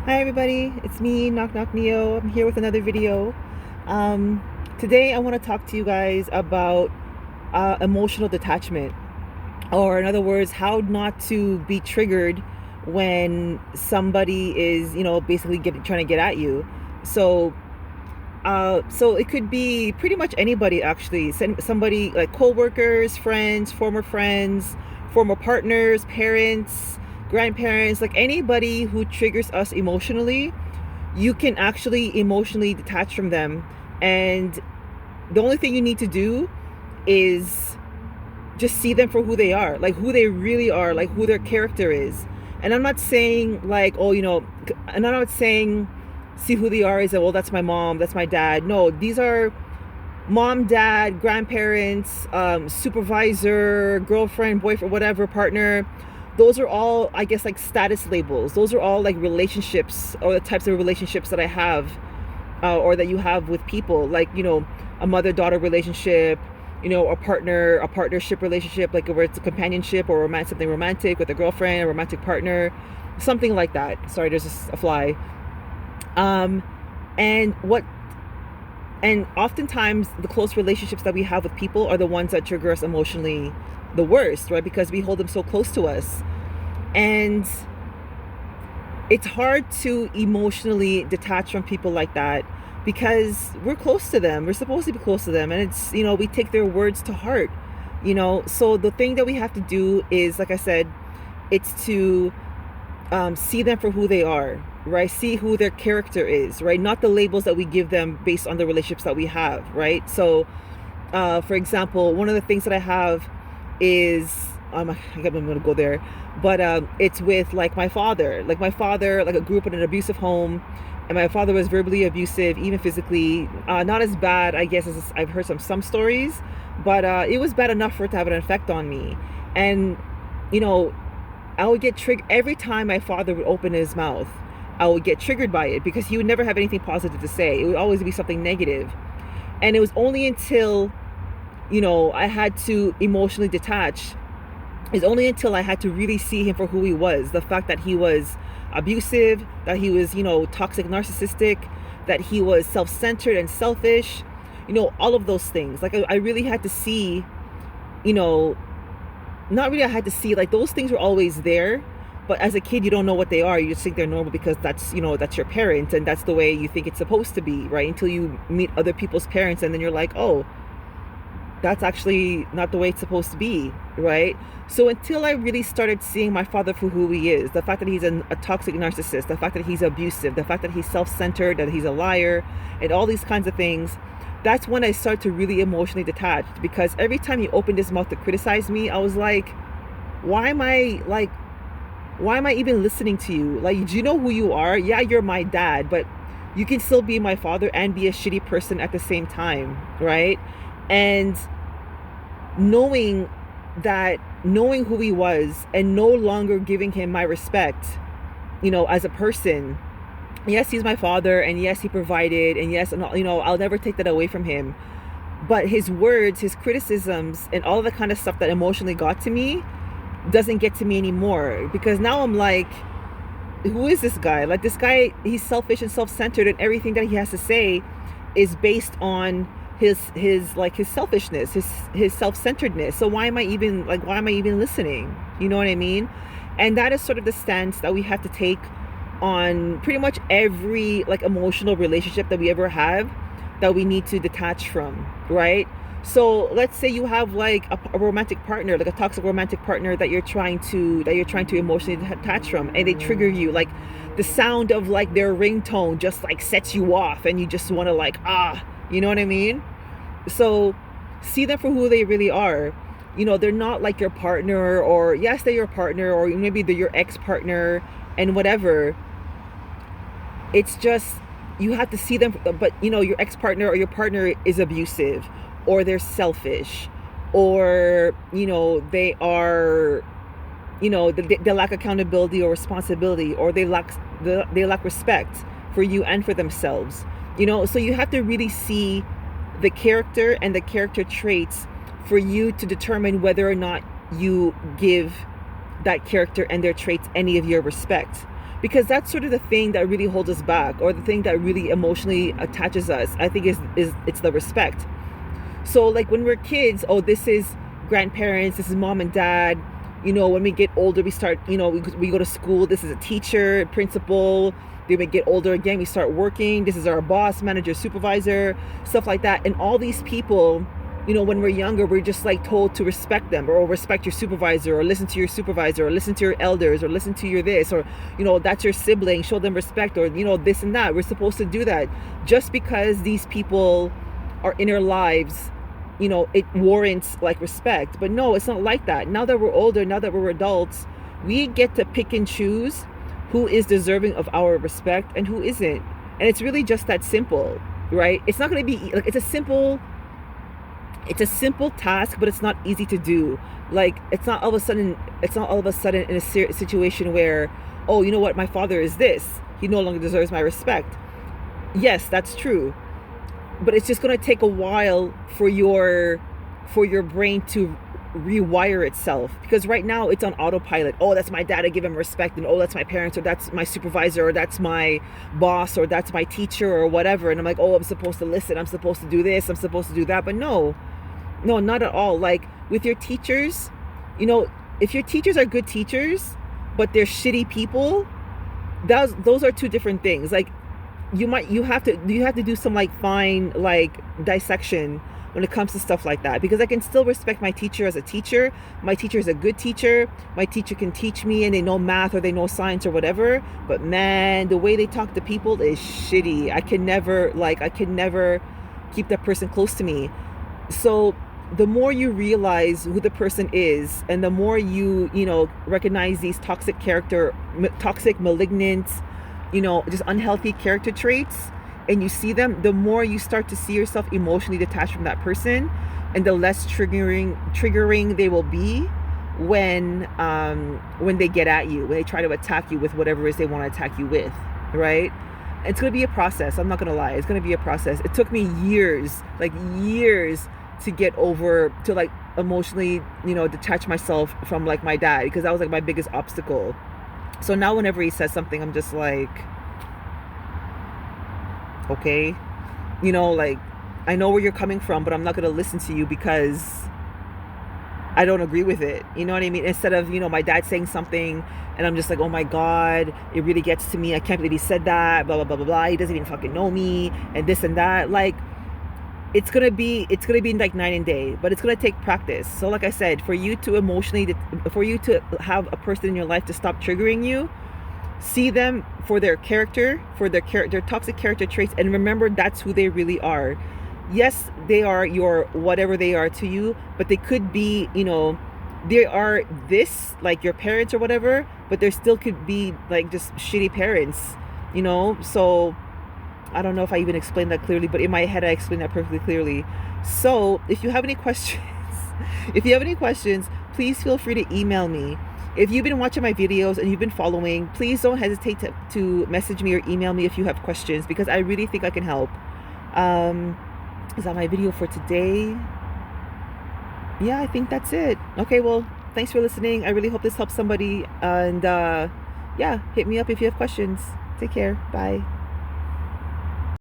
Hi everybody, it's me, Knock Knock Neo. I'm here with another video. Um, Today I want to talk to you guys about emotional detachment, or in other words, how not to be triggered when somebody is, basically trying to get at you. So, so it could be pretty much anybody actually. Somebody like coworkers, friends, former partners, parents, grandparents, like anybody who triggers us emotionally. You can actually emotionally detach from them, and the only thing you need to do is just see them for who they are, like who they really are, like who their character is. And I'm not saying like, oh, and I'm not saying see who they are is that, well, that's my mom, that's my dad. No, these are mom, dad, grandparents, supervisor, girlfriend, boyfriend, whatever, partner. Those are all, I guess, like status labels. Those are all like relationships, or the types of relationships that I have, or that you have with people, like, a mother-daughter relationship, a partnership relationship, like where it's a companionship or something romantic with a girlfriend, a romantic partner, something like that. Sorry, there's just a fly. Um, and what and oftentimes the close relationships that we have with people are the ones that trigger us emotionally the worst, right? Because we hold them so close to us. And it's hard to emotionally detach from people like that because we're close to them. We're supposed to be close to them. And it's, we take their words to heart, So the thing that we have to do is, like I said, it's to see them for who they are, right? See who their character is, right? Not the labels that we give them based on the relationships that we have, right? So, for example, one of the things that I have is, I think I'm going to go there, but it's with like my father. Like my father, like I grew up in an abusive home, and my father was verbally abusive, even physically. Not as bad, I guess, as I've heard some stories, but it was bad enough for it to have an effect on me. And you know, I would get triggered every time my father would open his mouth. I would get triggered by it because he would never have anything positive to say. It would always be something negative. And it was only until, I had to emotionally detach. It's only until I had to really see him for who he was. The fact that he was abusive, that he was, toxic, narcissistic, that he was self-centered and selfish, all of those things. Like I really had to see, you know, not really I had to see, like those things were always there, but as a kid you don't know what they are. You just think they're normal because that's your parent, and that's the way you think it's supposed to be, right? Until you meet other people's parents, and then you're like, oh, that's actually not the way it's supposed to be, right? So until I really started seeing my father for who he is, the fact that he's a toxic narcissist, the fact that he's abusive, the fact that he's self-centered, that he's a liar, and all these kinds of things, that's when I started to really emotionally detach. Because every time he opened his mouth to criticize me, I was like, why am I like, why am I even listening to you? Like, do you know who you are? Yeah, you're my dad, but you can still be my father and be a shitty person at the same time, right? And knowing knowing who he was and no longer giving him my respect, as a person. Yes, he's my father, and yes, he provided, and yes, I'll never take that away from him. But his words, his criticisms, and all the kind of stuff that emotionally got to me doesn't get to me anymore, because now I'm like, who is this guy? Like, this guy, he's selfish and self-centered, and everything that he has to say is based on his selfishness, his self-centeredness. So why am I even listening? You know what I mean? And that is sort of the stance that we have to take on pretty much every like emotional relationship that we ever have, that we need to detach from, right? So let's say you have like a romantic partner, like a toxic romantic partner that you're trying to emotionally detach from, and they trigger you. Like the sound of like their ringtone just like sets you off, and you just want to like, you know what I mean? So see them for who they really are. They're not like your partner, or yes, they're your partner, or maybe they're your ex-partner and whatever. It's just, you have to see them, but your ex-partner or your partner is abusive, or they're selfish, or they are, they lack accountability or responsibility, or they lack respect for you and for themselves. So you have to really see the character and the character traits for you to determine whether or not you give that character and their traits any of your respect. because that's sort of the thing that really holds us back, or the thing that really emotionally attaches us. I think is it's the respect. So like when we're kids, oh, this is grandparents, this is mom and dad. When we get older, we start, we go to school, this is a teacher, principal. Then we get older again, we start working, this is our boss, manager, supervisor, stuff like that. And all these people, when we're younger, we're just like told to respect them, or respect your supervisor, or listen to your supervisor, or listen to your elders, or listen to your this, or that's your sibling, show them respect, or this and that. We're supposed to do that just because these people are in our lives. It warrants like respect. But no, it's not like that. Now that we're older, now that we're adults, we get to pick and choose who is deserving of our respect and who isn't. And it's really just that simple, right? It's not going to be like, it's a simple task, but it's not easy to do. Like, it's not all of a sudden in a situation where, oh, you know what, my father is this, he no longer deserves my respect. Yes, that's true. But it's just going to take a while for your brain to rewire itself, because right now it's on autopilot. Oh, that's my dad, I give him respect. And oh, that's my parents, or that's my supervisor, or that's my boss, or that's my teacher, or whatever. And I'm like, oh, I'm supposed to listen, I'm supposed to do this, I'm supposed to do that. But no, not at all. Like with your teachers, if your teachers are good teachers but they're shitty people, those are two different things. Like you have to do some like fine like dissection when it comes to stuff like that, because I can still respect my teacher as a teacher. My teacher is a good teacher. My teacher can teach me, and they know math, or they know science, or whatever. But man, the way they talk to people is shitty. I can never keep that person close to me. So the more you realize who the person is, and the more you recognize these toxic, malignant, just unhealthy character traits, and you see them, the more you start to see yourself emotionally detached from that person, and the less triggering they will be when they get at you, when they try to attack you with whatever it is they want to attack you with, right? It's going to be a process. I'm not going to lie. It's going to be a process. It took me years to get over, to like emotionally, detach myself from like my dad, because that was like my biggest obstacle. So now whenever he says something, I'm just like, okay, like, I know where you're coming from, but I'm not going to listen to you because I don't agree with it. You know what I mean? Instead of, my dad saying something and I'm just like, oh my God, it really gets to me. I can't believe he said that, blah, blah, blah, blah, blah. He doesn't even fucking know me, and this and that. Like, it's going to be like night and day, but it's going to take practice. So like I said, for you to have a person in your life to stop triggering you, see them for their character, their toxic character traits, and remember that's who they really are. Yes, they are your whatever they are to you, but they could be, they are this, like your parents or whatever, but there still could be like just shitty parents, so I don't know if I even explained that clearly, but in my head I explained that perfectly clearly. So if you have any questions, please feel free to email me. If you've been watching my videos and you've been following, please don't hesitate to message me or email me if you have questions, because I really think I can help. Is that my video for today? Yeah, I think that's it. Okay, well, thanks for listening. I really hope this helps somebody. And yeah, hit me up if you have questions. Take care. Bye.